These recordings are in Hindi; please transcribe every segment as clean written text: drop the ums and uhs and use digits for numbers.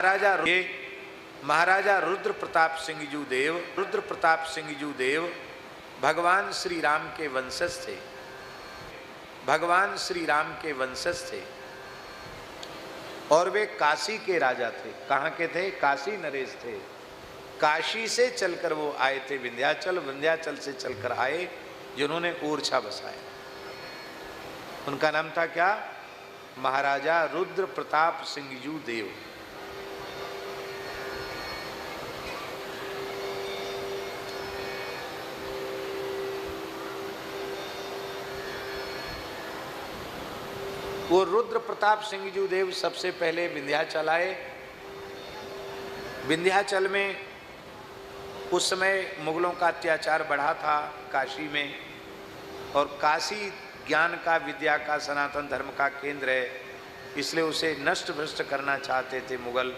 महाराजा रुद्र प्रताप सिंह जू देव भगवान श्री राम के वंशज थे। भगवान श्री राम के वंशज थे और वे काशी के राजा थे। कहाँ के थे? काशी नरेश थे। काशी से चलकर वो आए थे विंध्याचल, विंध्याचल से चलकर आए जिन्होंने ओरछा बसाया। उनका नाम था क्या? महाराजा रुद्र प्रताप सिंह जू देव। वो रुद्र प्रताप सिंह जू देव सबसे पहले विंध्याचल आए। विंध्याचल में उस समय मुगलों का अत्याचार बढ़ा था काशी में, और काशी ज्ञान का, विद्या का, सनातन धर्म का केंद्र है, इसलिए उसे नष्ट भ्रष्ट करना चाहते थे मुगल।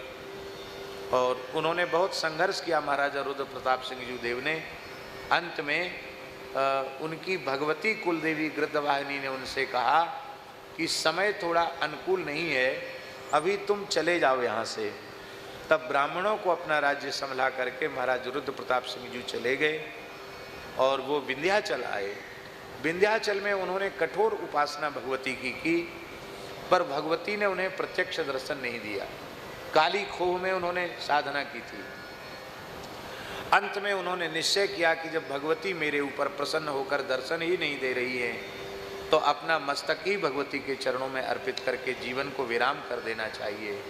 और उन्होंने बहुत संघर्ष किया महाराजा रुद्र प्रताप सिंह जू देव ने। अंत में उनकी भगवती कुलदेवी गृद्धवाहिनी ने उनसे कहा कि समय थोड़ा अनुकूल नहीं है, अभी तुम चले जाओ यहाँ से। तब ब्राह्मणों को अपना राज्य संभला करके महाराज रुद्र प्रताप सिंह जी चले गए और वो विंध्याचल आए। विंध्याचल में उन्होंने कठोर उपासना भगवती की, पर भगवती ने उन्हें प्रत्यक्ष दर्शन नहीं दिया। काली खोह में उन्होंने साधना की थी। अंत में उन्होंने निश्चय किया कि जब भगवती मेरे ऊपर प्रसन्न होकर दर्शन ही नहीं दे रही है तो अपना मस्तक ही भगवती के चरणों में अर्पित करके जीवन को विराम कर देना चाहिए।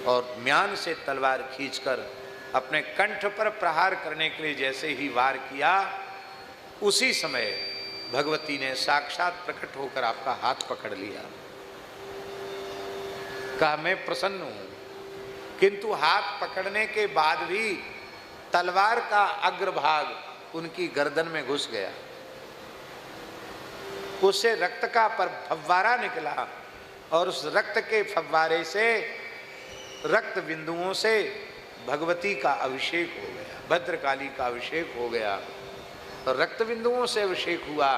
और म्यान से तलवार खींचकर अपने कंठ पर प्रहार करने के लिए जैसे ही वार किया, उसी समय भगवती ने साक्षात प्रकट होकर आपका हाथ पकड़ लिया। कहा मैं प्रसन्न हूं, किंतु हाथ पकड़ने के बाद भी तलवार का अग्रभाग उनकी गर्दन में घुस गया। उससे रक्त का पर फव्वारा निकला और उस रक्त के फव्वारे से, रक्त बिंदुओं से भगवती का अभिषेक हो गया, भद्रकाली का अभिषेक हो गया। और रक्त बिंदुओं से अभिषेक हुआ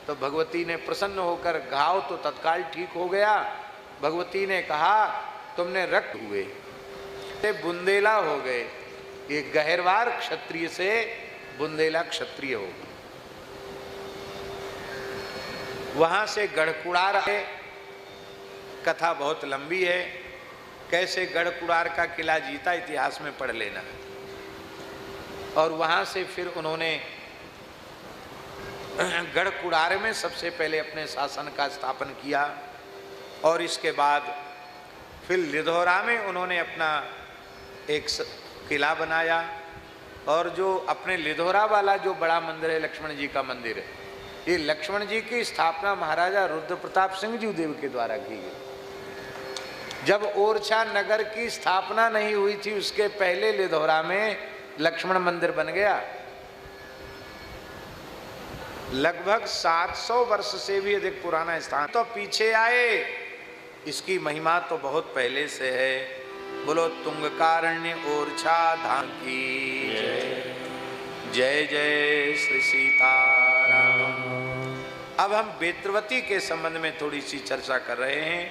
तो भगवती ने प्रसन्न होकर, घाव तो तत्काल ठीक हो गया। भगवती ने कहा तुमने रक्त हुए ते बुंदेला हो गए। ये गहरवार क्षत्रिय से बुंदेला क्षत्रिय हो गए। वहाँ से गढ़कुड़ार है, कथा बहुत लंबी है, कैसे गढ़कुड़ार का किला जीता इतिहास में पढ़ लेना। और वहाँ से फिर उन्होंने गढ़कुड़ार में सबसे पहले अपने शासन का स्थापन किया और इसके बाद फिर लिधौरा में उन्होंने अपना एक किला बनाया। और जो अपने लिधौरा वाला जो बड़ा मंदिर है, लक्ष्मण जी का मंदिर है, ये लक्ष्मण जी की स्थापना महाराजा रुद्र प्रताप सिंह जी देव के द्वारा की गई। जब ओरछा नगर की स्थापना नहीं हुई थी उसके पहले लिधौरा में लक्ष्मण मंदिर बन गया। लगभग 700 वर्ष से भी अधिक पुराना स्थान। तो पीछे आए, इसकी महिमा तो बहुत पहले से है। बोलो तुंगकारण्य ओरछा धाम की जय। जय जय श्री सीताराम। अब हम बेत्रवती के संबंध में थोड़ी सी चर्चा कर रहे हैं,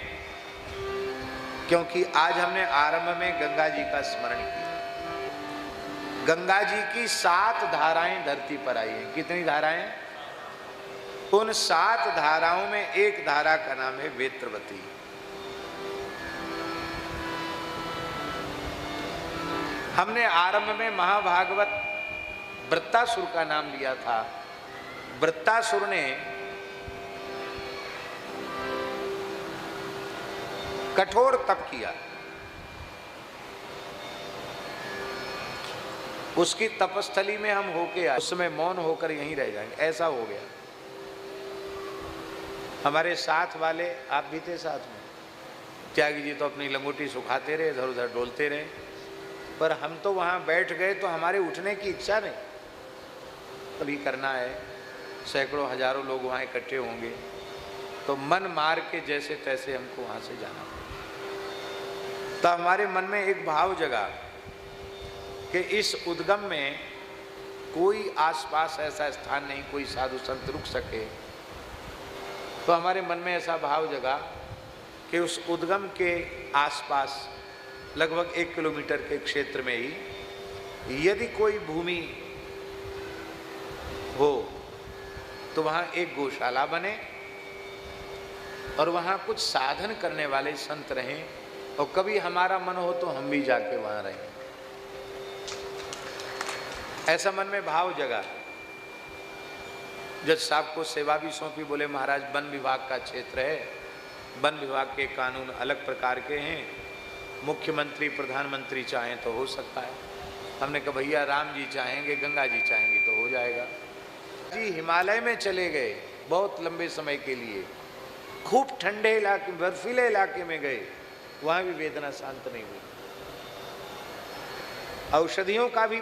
क्योंकि आज हमने आरंभ में गंगा जी का स्मरण किया। गंगा जी की 7 धाराएं धरती पर आई हैं। कितनी धाराएं? उन 7 धाराओं में एक धारा का नाम है बेत्रवती। हमने आरंभ में महाभागवत वृत्तासुर का नाम लिया था। वृत्तासुर ने कठोर तप किया। उसकी तपस्थली में हम होके आए, उसमें मौन होकर यहीं रह जाएंगे, ऐसा हो गया। हमारे साथ वाले, आप भी थे साथ में, त्यागी जी तो अपनी लंगोटी सुखाते रहे, इधर उधर डोलते रहे, पर हम तो वहाँ बैठ गए तो हमारे उठने की इच्छा नहीं। कभी करना है, सैकड़ों हजारों लोग वहाँ इकट्ठे होंगे, तो मन मार के जैसे तैसे हमको वहाँ से जाना। तो हमारे मन में एक भाव जगा कि इस उद्गम में कोई आसपास ऐसा स्थान नहीं, कोई साधु संत रुक सके। तो हमारे मन में ऐसा भाव जगा कि उस उद्गम के आसपास लगभग 1 किलोमीटर के क्षेत्र में ही, यदि कोई भूमि हो तो वहाँ एक गौशाला बने और वहाँ कुछ साधन करने वाले संत रहें, और कभी हमारा मन हो तो हम भी जाके वहाँ रहें। ऐसा मन में भाव जगा। जज साहब को सेवा भी सौंपी, बोले महाराज वन विभाग का क्षेत्र है, वन विभाग के कानून अलग प्रकार के हैं, मुख्यमंत्री प्रधानमंत्री चाहें तो हो सकता है। हमने कहा भैया राम जी चाहेंगे, गंगा जी चाहेंगे तो हो जाएगा। जी हिमालय में चले गए बहुत लंबे समय के लिए, खूब ठंडे इलाके, बर्फीले इलाके में गए, वहां भी वेदना शांत नहीं हुई। औषधियों का भी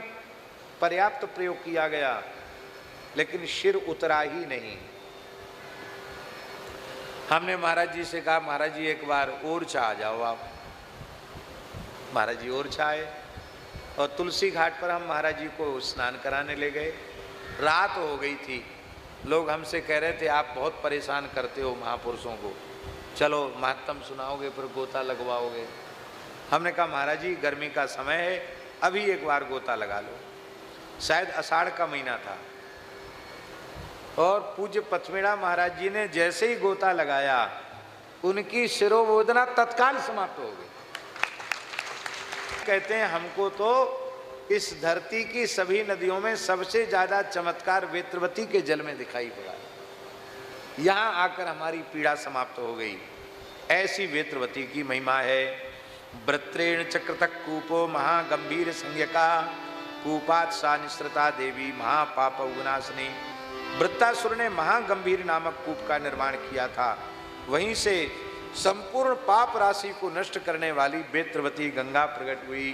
पर्याप्त प्रयोग किया गया, लेकिन शिर उतरा ही नहीं। हमने महाराज जी से कहा महाराज जी एक बार ओरछा आ जाओ आप। महाराज जी ओरछा आए और तुलसी घाट पर हम महाराज जी को स्नान कराने ले गए। रात हो गई थी, लोग हमसे कह रहे थे आप बहुत परेशान करते हो महापुरुषों को, चलो महात्म सुनाओगे फिर गोता लगवाओगे। हमने कहा महाराज जी गर्मी का समय है, अभी एक बार गोता लगा लो। शायद आषाढ़ का महीना था और पूज्य पथमेड़ा महाराज जी ने जैसे ही गोता लगाया, उनकी शिरोवेदना तत्काल समाप्त हो गई। कहते हैं हमको तो इस धरती की सभी नदियों में सबसे ज्यादा चमत्कार वेत्रवती के जल में दिखाई पड़ा। यहाँ आकर हमारी पीड़ा समाप्त हो गई। ऐसी वेत्रवती की महिमा है। वृत्रेण चक्रतक कूपो महागंभीर संज्ञका, कूपात सा निस्रता देवी महापाप विनाशिनी। वृत्तासुर ने महागंभीर नामक कूप का निर्माण किया था, वहीं से संपूर्ण पाप राशि को नष्ट करने वाली वेत्रवती गंगा प्रकट हुई।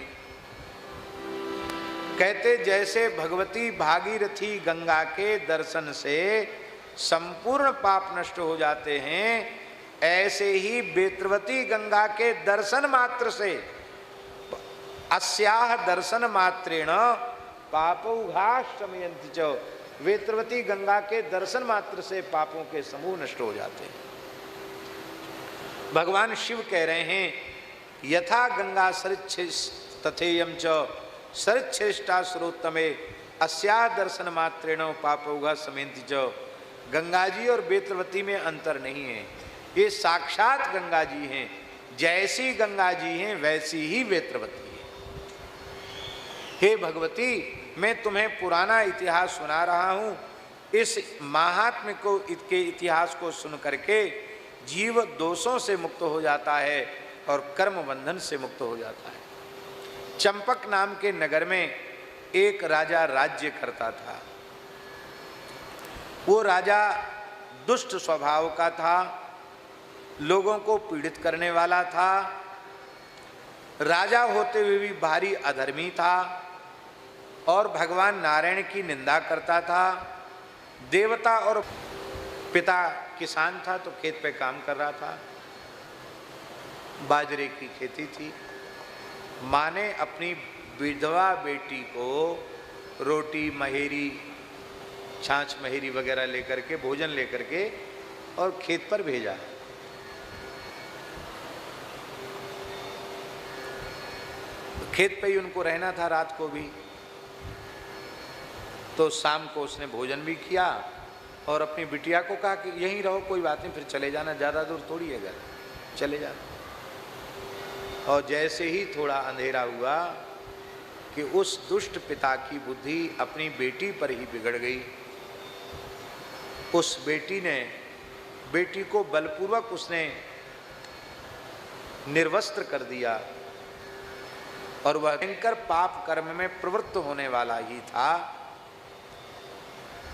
कहते जैसे भगवती भागीरथी गंगा के दर्शन से संपूर्ण पाप नष्ट हो जाते हैं, ऐसे ही वेत्रवती गंगा के दर्शन मात्र से, अस्याह दर्शन मात्रेण पापौघाश्रमयन्ति च। वेत्रवती गंगा के दर्शन मात्र से पापों के समूह नष्ट हो जाते हैं। भगवान शिव कह रहे हैं यथा गंगा सरिच्छेस्तथेयं च सरिच्छेष्टा सर्वोत्तमे अस्या दर्शन मात्रेण पापौघा समेन्ति च। गंगा जी और वेत्रवती में अंतर नहीं है, ये साक्षात गंगा जी हैं। जैसी गंगा जी हैं वैसी ही वेत्रवती है। हे भगवती, मैं तुम्हें पुराना इतिहास सुना रहा हूँ। इस महात्म्य को, इसके इतिहास को सुन करके जीव दोषों से मुक्त हो जाता है और कर्म बंधन से मुक्त हो जाता है। चंपक नाम के नगर में एक राजा राज्य करता था। वो राजा दुष्ट स्वभाव का था, लोगों को पीड़ित करने वाला था। राजा होते हुए भी भारी अधर्मी था और भगवान नारायण की निंदा करता था। देवता और पिता किसान था तो खेत पे काम कर रहा था, बाजरे की खेती थी। माँ ने अपनी विधवा बेटी को रोटी महेरी, छाछ महेरी वगैरह लेकर के, भोजन लेकर के और खेत पर भेजा। खेत पे ही उनको रहना था रात को भी, तो शाम को उसने भोजन भी किया और अपनी बिटिया को कहा कि यहीं रहो, कोई बात नहीं, फिर चले जाना, ज़्यादा दूर थोड़ी है घर, चले जाना। और जैसे ही थोड़ा अंधेरा हुआ कि उस दुष्ट पिता की बुद्धि अपनी बेटी पर ही बिगड़ गई। उस बेटी को बलपूर्वक उसने निर्वस्त्र कर दिया और वह भयंकर पाप कर्म में प्रवृत्त होने वाला ही था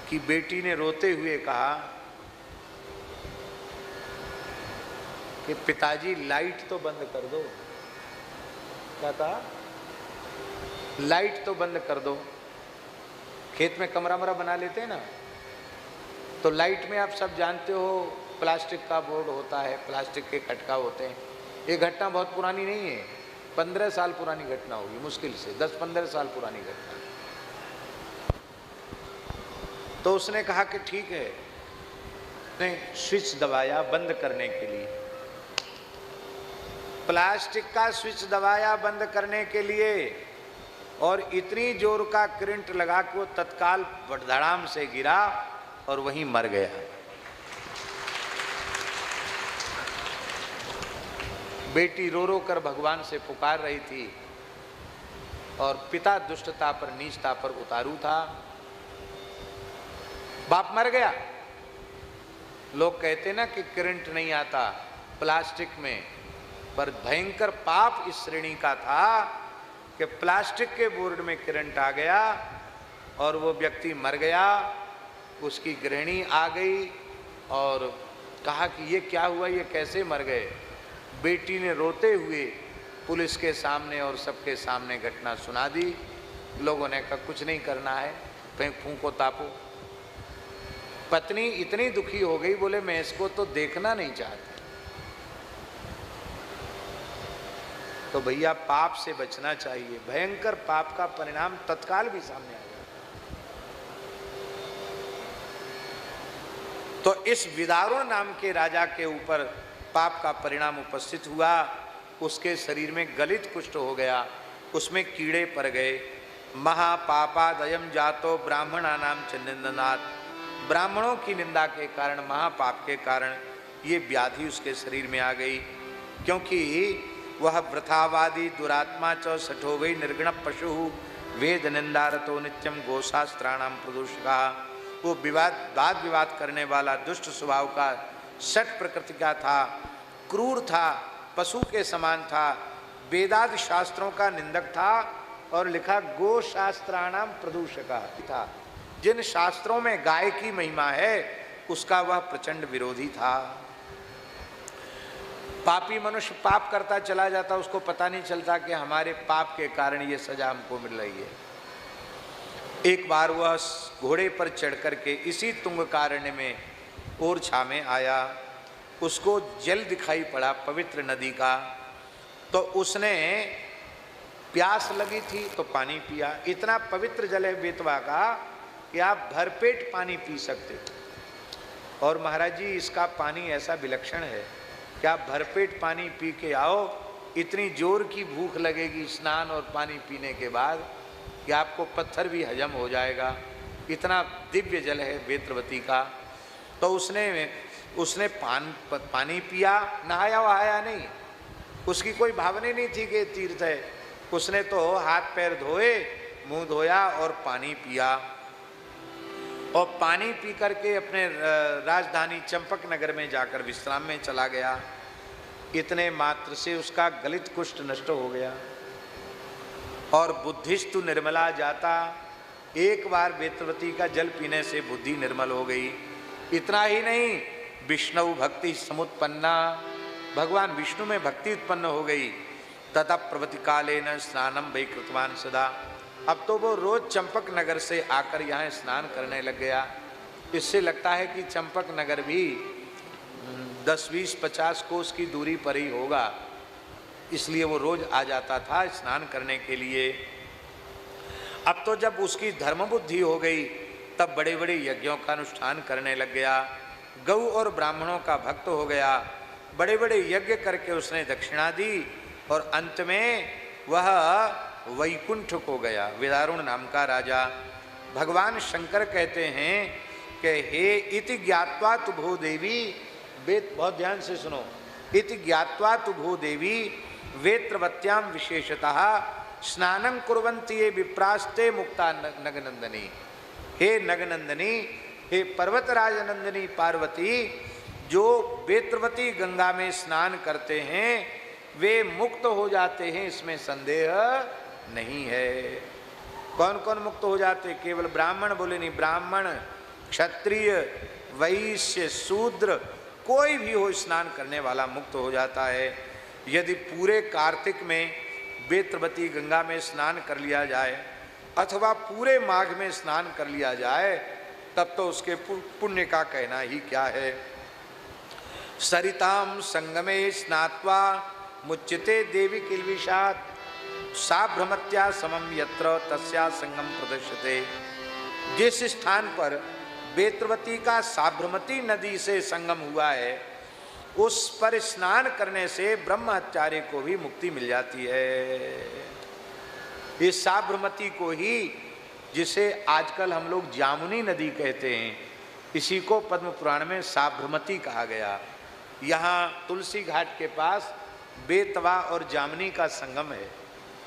कि बेटी ने रोते हुए कहा कि पिताजी लाइट तो बंद कर दो। क्या कहा? लाइट तो बंद कर दो। खेत में कमरा मरा बना लेते हैं ना, तो लाइट में आप सब जानते हो प्लास्टिक का बोर्ड होता है, प्लास्टिक के खटका होते हैं। ये घटना बहुत पुरानी नहीं है, 15 साल पुरानी घटना होगी, मुश्किल से 10-15 साल पुरानी घटना। तो उसने कहा कि ठीक है, ने स्विच दबाया बंद करने के लिए। प्लास्टिक का स्विच दबाया बंद करने के लिए और इतनी जोर का करंट लगा कि वो तत्काल धड़ाम से गिरा और वहीं मर गया। बेटी रो रो कर भगवान से पुकार रही थी और पिता दुष्टता पर नीचता पर उतारू था। बाप मर गया। लोग कहते ना कि करंट नहीं आता प्लास्टिक में, पर भयंकर पाप इस श्रेणी का था कि प्लास्टिक के बोर्ड में करंट आ गया और वो व्यक्ति मर गया। उसकी गृहिणी आ गई और कहा कि ये क्या हुआ, ये कैसे मर गए। बेटी ने रोते हुए पुलिस के सामने और सबके सामने घटना सुना दी। लोगों ने कहा कुछ नहीं करना है, फेंक फूंको तापो। पत्नी इतनी दुखी हो गई, बोले मैं इसको तो देखना नहीं चाहती। तो भैया पाप से बचना चाहिए, भयंकर पाप का परिणाम तत्काल भी सामने आ जाता। तो इस विदारुण नाम के राजा के ऊपर पाप का परिणाम उपस्थित हुआ। उसके शरीर में गलित कुष्ठ हो गया, उसमें कीड़े पड़ गए। महापापादयम जातो ब्राह्मणा नाम च निंदनात्, ब्राह्मणों की निंदा के कारण, महापाप के कारण ये व्याधि उसके शरीर में आ गई। क्योंकि वह वृथावादी दुरात्मा च सठो वै निर्गुण पशु वेद निंदारतो नित्यम गोशास्त्राणाम प्रदूषका, वो वाद विवाद करने वाला दुष्ट स्वभाव का, सठ प्रकृति का था, क्रूर था, पशु के समान था, वेदादि शास्त्रों का निंदक था और लिखा गोशास्त्राणाम प्रदूषका था। जिन शास्त्रों में गाय की महिमा है उसका वह प्रचंड विरोधी था। पापी मनुष्य पाप करता चला जाता, उसको पता नहीं चलता कि हमारे पाप के कारण ये सजा हमको मिल रही है। एक बार वह घोड़े पर चढ़ करके इसी तुंगकारण्य में ओरछा में आया। उसको जल दिखाई पड़ा पवित्र नदी का, तो उसने प्यास लगी थी तो पानी पिया। इतना पवित्र जल है बेतवा का कि आप भरपेट पानी पी सकते। और महाराज जी इसका पानी ऐसा विलक्षण है कि आप भरपेट पानी पी के आओ, इतनी जोर की भूख लगेगी स्नान और पानी पीने के बाद कि आपको पत्थर भी हजम हो जाएगा। इतना दिव्य जल है वेत्रवती का। तो उसने पानी पिया, नहाया वहाया नहीं, उसकी कोई भावना नहीं थी कि तीर्थ है। उसने तो हाथ पैर धोए, मुंह धोया और पानी पिया। और पानी पी करके अपने राजधानी चंपक नगर में जाकर विश्राम में चला गया। इतने मात्र से उसका गलित कुष्ठ नष्ट हो गया और बुद्धिस्तु निर्मला जाता। एक बार वेत्रवती का जल पीने से बुद्धि निर्मल हो गई। इतना ही नहीं, विष्णु भक्ति समुत्पन्ना, भगवान विष्णु में भक्ति उत्पन्न हो गई। तथा प्रवति कालेन स्नानम वै कृतवान सदा, अब तो वो रोज चंपक नगर से आकर यहाँ स्नान करने लग गया। इससे लगता है कि चंपक नगर भी 10-20-50 कोस की दूरी पर ही होगा, इसलिए वो रोज आ जाता था स्नान करने के लिए। अब तो जब उसकी धर्म बुद्धि हो गई तब बड़े बड़े यज्ञों का अनुष्ठान करने लग गया, गौ और ब्राह्मणों का भक्त हो गया। बड़े बड़े यज्ञ करके उसने दक्षिणा दी और अंत में वह वैकुंठ को गया। विदारुण नाम का राजा। भगवान शंकर कहते हैं कि हे इति ज्ञात्वा तुभो देवी, वेद बहुत ध्यान से सुनो, इति ज्ञात्वा तुभो देवी वेत्रवत्याम विशेषतः स्नानं कुर्वन्ति ये विप्रास्ते मुक्ता नगनंदनी। हे नगनंदनी, हे पर्वतराज नंदिनी पार्वती, जो वेत्रवती गंगा में स्नान करते हैं वे मुक्त हो जाते हैं, इसमें संदेह नहीं है। कौन कौन मुक्त हो जाते? केवल ब्राह्मण बोले नहीं, ब्राह्मण, क्षत्रिय, वैश्य, शूद्र, कोई भी हो स्नान करने वाला मुक्त हो जाता है। यदि पूरे कार्तिक में वेत्रवती गंगा में स्नान कर लिया जाए अथवा पूरे माघ में स्नान कर लिया जाए तब तो उसके पुण्य का कहना ही क्या है। सरिताम संगमे स्नात्वा मुच्यते देवी किल्बिषात्, सा भ्रमत्या समम यत्र तस्या संगम प्रदर्शते। जिस स्थान पर वेत्रवती का साबरमती नदी से संगम हुआ है उस पर स्नान करने से ब्रह्मचार्य को भी मुक्ति मिल जाती है। ये साबरमती को ही, जिसे आजकल हम लोग जामुनी नदी कहते हैं, इसी को पद्म पुराण में साबरमती कहा गया। यहाँ तुलसी घाट के पास बेतवा और जामुनी का संगम है।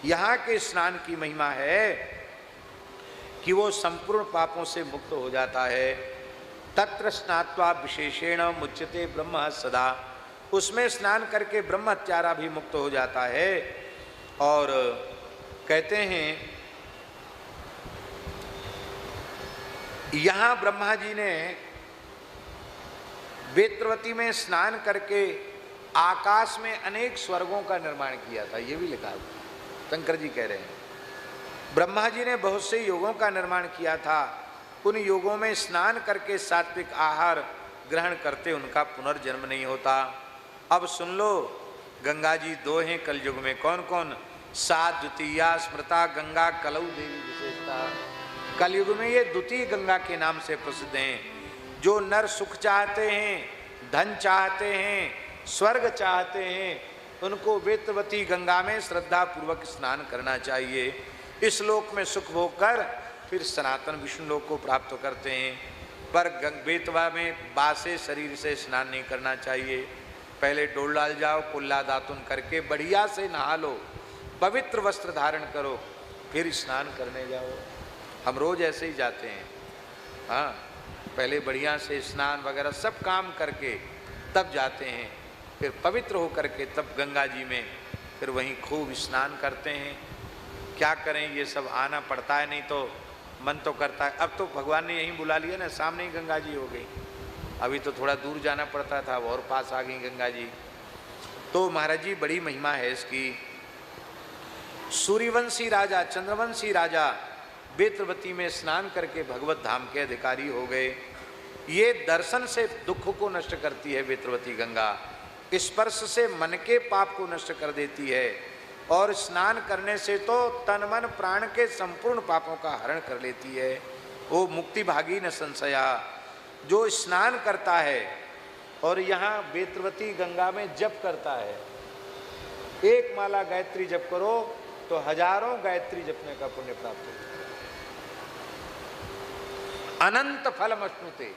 यहाँ के स्नान की महिमा है कि वो संपूर्ण पापों से मुक्त हो जाता है। तत्र स्नात्वा विशेषेण मुच्यते ब्रह्म सदा, उसमें स्नान करके ब्रह्मचारा भी मुक्त हो जाता है। और कहते हैं यहाँ ब्रह्मा जी ने वेत्रवती में स्नान करके आकाश में अनेक स्वर्गों का निर्माण किया था। ये भी लिखा है, शंकर जी कह रहे हैं ब्रह्मा जी ने बहुत से योगों का निर्माण किया था। उन योगों में स्नान करके सात्विक आहार ग्रहण करते उनका पुनर्जन्म नहीं होता। अब सुन लो, गंगा जी दो हैं कलयुग में, कौन कौन? सात द्वितीया स्मृता गंगा कलऊ देवी विशेषता। कलयुग में ये द्वितीय गंगा के नाम से प्रसिद्ध हैं। जो नर सुख चाहते हैं, धन चाहते हैं, स्वर्ग चाहते हैं, उनको वेत्रवती गंगा में श्रद्धा पूर्वक स्नान करना चाहिए। इस लोक में सुख भोग कर फिर सनातन विष्णु लोक को प्राप्त करते हैं। पर बेतवा में बासे शरीर से स्नान नहीं करना चाहिए। पहले डोल डाल जाओ, कुल्ला दातुन करके बढ़िया से नहा लो, पवित्र वस्त्र धारण करो, फिर स्नान करने जाओ। हम रोज ऐसे ही जाते हैं। हाँ, पहले बढ़िया से स्नान वगैरह सब काम करके तब जाते हैं, फिर पवित्र हो करके तब गंगा जी में फिर वहीं खूब स्नान करते हैं। क्या करें, ये सब आना पड़ता है, नहीं तो मन तो करता है। अब तो भगवान ने यहीं बुला लिया ना, सामने ही गंगा जी हो गई। अभी तो थोड़ा दूर जाना पड़ता था, और पास आ गई गंगा जी। तो महाराज जी बड़ी महिमा है इसकी। सूर्यवंशी राजा, चंद्रवंशी राजा वेत्रवती में स्नान करके भगवत धाम के अधिकारी हो गए। ये दर्शन से दुख को नष्ट करती है वेत्रवती गंगा, स्पर्श से मन के पाप को नष्ट कर देती है, और स्नान करने से तो तन मन प्राण के संपूर्ण पापों का हरण कर लेती है। वो मुक्ति भागी न संशया। जो स्नान करता है और यहाँ वेत्रवती गंगा में जप करता है, एक माला गायत्री जप करो तो हजारों गायत्री जपने का पुण्य प्राप्त होता है। अनंत फलम अश्नुते।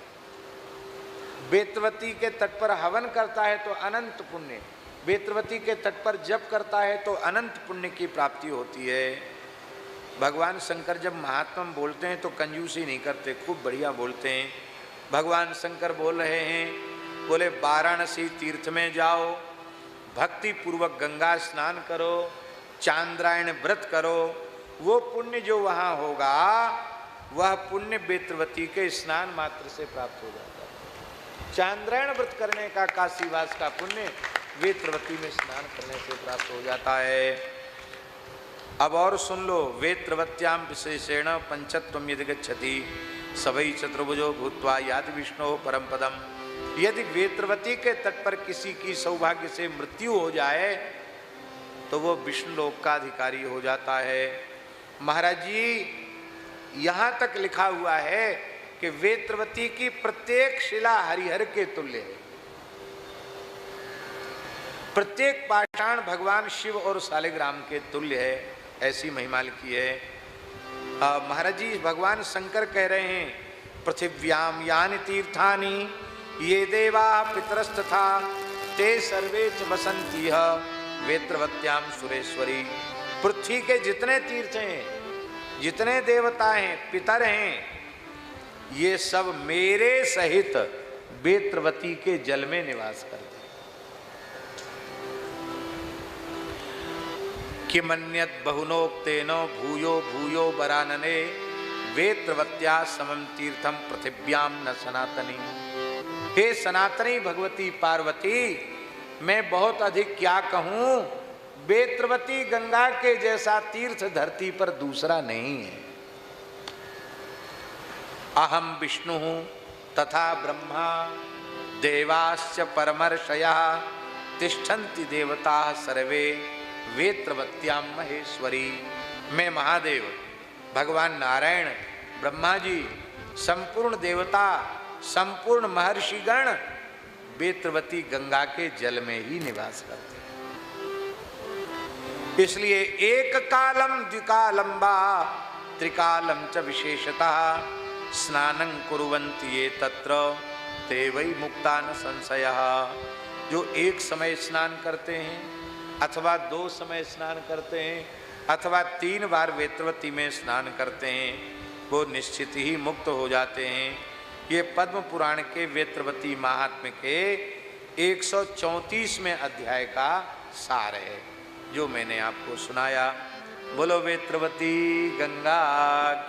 वेत्रवती के तट पर हवन करता है तो अनंत पुण्य, वेत्रवती के तट पर जप करता है तो अनंत पुण्य की प्राप्ति होती है। भगवान शंकर जब महात्मा बोलते हैं तो कंजूसी नहीं करते, खूब बढ़िया बोलते हैं। भगवान शंकर बोल रहे हैं, बोले वाराणसी तीर्थ में जाओ, भक्ति पूर्वक गंगा स्नान करो, चांद्रायण व्रत करो, वो पुण्य जो वहाँ होगा वह पुण्य वेत्रवती के स्नान मात्र से प्राप्त हो जाता है। चांद्रायण व्रत करने का, काशीवास का पुण्य वेत्रवती में स्नान करने से प्राप्त हो जाता है। अब और सुन लो, वेत्रवत्याम विशेषेण पंचत्वम यदि गच्छति सवै चतुर्भुजो भूत्वा याति विष्णु परम पदम। यदि वेत्रवती के तट पर किसी की सौभाग्य से मृत्यु हो जाए तो वो विष्णु लोक का अधिकारी हो जाता है। महाराज जी यहाँ तक लिखा हुआ है कि वेत्रवती की प्रत्येक शिला हरिहर के तुल्य है, प्रत्येक पाषाण भगवान शिव और शालिग्राम के तुल्य है, ऐसी महिमा लिखी है। महाराज जी भगवान शंकर कह रहे हैं, पृथिव्याम यानि तीर्थानि ये देवा पितरस्तथा ते सर्वे च वसन्ति वेत्रवत्याम सुरेश्वरी। पृथ्वी के जितने तीर्थ हैं, जितने देवता हैं, पितर हैं, ये सब मेरे सहित वेत्रवती के जल में निवास करते हैं। किमन्यत बहुनोक्तेनो भूयो भूयो वरानने वेत्रवत्या समम तीर्थम पृथिव्याम न सनातनी। हे सनातनी भगवती पार्वती, मैं बहुत अधिक क्या कहूं, वेत्रवती गंगा के जैसा तीर्थ धरती पर दूसरा नहीं है। अहम विष्णु तथा ब्रह्मा देवाश्च परमर्षया तिष्ठन्ति देवता सर्वे वेत्रवत्याम महेश्वरी। मैं महादेव, भगवान नारायण, ब्रह्मा जी, संपूर्ण देवता, संपूर्ण महर्षिगण वेत्रवती गंगा के जल में ही निवास करते हैं। इसलिए एक कालम द्विकालम वा त्रिकालम च विशेषतः स्नानं कुर्वन्ति ये तत्र ते वै मुक्ता न संशयः। जो एक समय स्नान करते हैं अथवा 2 समय स्नान करते हैं अथवा 3 बार वेत्रवती में स्नान करते हैं, वो निश्चित ही मुक्त हो जाते हैं। ये पद्म पुराण के वेत्रवती महात्म्य के 134वें अध्याय का सार है, जो मैंने आपको सुनाया। बोलो वेत्रवती गंगा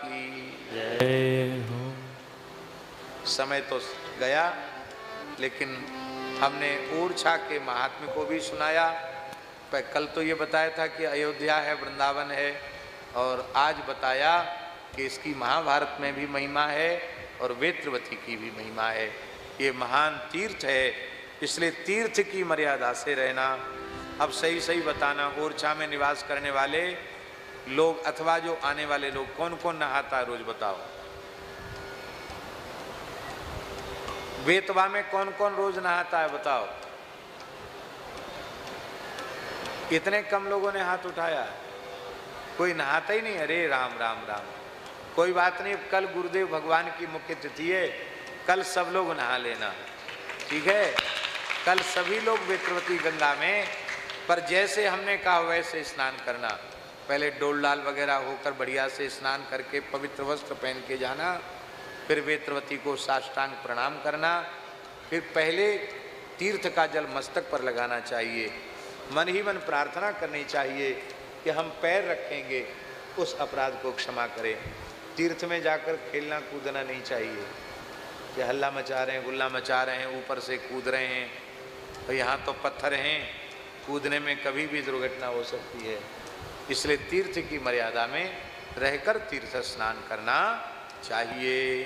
की जय हो। समय तो गया, लेकिन हमने ओरछा के महात्म्य को भी सुनाया। कल तो ये बताया था कि अयोध्या है, वृंदावन है, और आज बताया कि इसकी महाभारत में भी महिमा है और वेत्रवती की भी महिमा है। ये महान तीर्थ है, इसलिए तीर्थ की मर्यादा से रहना। अब सही सही बताना, ओरछा में निवास करने वाले लोग अथवा जो आने वाले लोग कौन कौन नहाता है रोज बताओ। बेतवा में कौन कौन रोज नहाता है बताओ। इतने कम लोगों ने हाथ उठाया, कोई नहाता ही नहीं। अरे राम राम राम। कोई बात नहीं, कल गुरुदेव भगवान की मुख्य तिथि है, कल सब लोग नहा लेना, ठीक है। कल सभी लोग वेत्रवती गंगा में, पर जैसे हमने कहा वैसे स्नान करना। पहले डोल डाल वगैरह होकर बढ़िया से स्नान करके पवित्र वस्त्र पहन के जाना, फिर वेत्रवती को साष्टांग प्रणाम करना, फिर पहले तीर्थ का जल मस्तक पर लगाना चाहिए। मन ही मन प्रार्थना करनी चाहिए कि हम पैर रखेंगे उस अपराध को क्षमा करें। तीर्थ में जाकर खेलना कूदना नहीं चाहिए कि हल्ला मचा रहे हैं, गुल्ला मचा रहे हैं, ऊपर से कूद रहे हैं, तो यहाँ तो पत्थर हैं, कूदने में कभी भी दुर्घटना हो सकती है। इसलिए तीर्थ की मर्यादा में रहकर तीर्थ स्नान करना चाहिए।